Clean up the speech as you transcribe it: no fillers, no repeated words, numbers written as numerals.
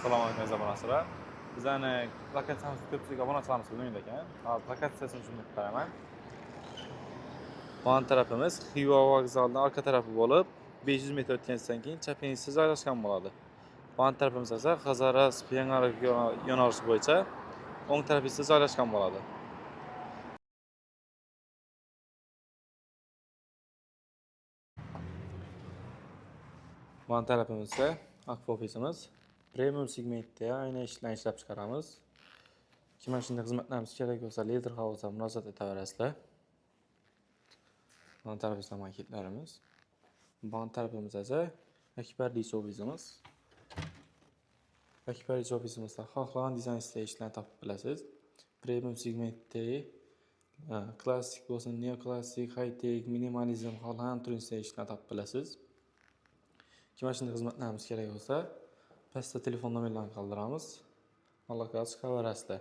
Assalomu alaykum aziz obunachilar. Bizani lokatsiyamizni ko'pchilik obunachilarimiz bilmaydi ekan. Hozir lokatsiyasini shunday qaraman. Bon tarafimiz Xiva vokzalining orqa tarafi bo'lib, 500 metr o'tgandan keyin chapingizda joylashgan bo'ladi. Bon tarafimiz esa Xazaras Yangiariq yo'nalishi bo'yicha o'ng tarafingizda joylashgan bo'ladi. Bon tarafimizda akfa ofisimiz. Premium segmentda ayna eshiklarni ishlab chiqaramiz. Kimga shunday xizmatlarimiz kerak bo'lsa, Leather House'ga murojaat etaverasizlar. Bon tarafimizda maketlarimiz. Bon tarafimizda esa ekspertiza ofisimiz. Ekspertiza ofisimizda xohlagan dizayn ishlarni topib bilasiz. Premium segmentdagi klassik bo'lsin, neoklassik, high-tech, minimalizm xohlagan turingizdagi ishlarni topib bilasiz. Kimga shunday xizmatlarimiz kerak bo'lsa, pastda telefon nomerlarini qoldiramiz. Aloqaga chiqaverasizlar.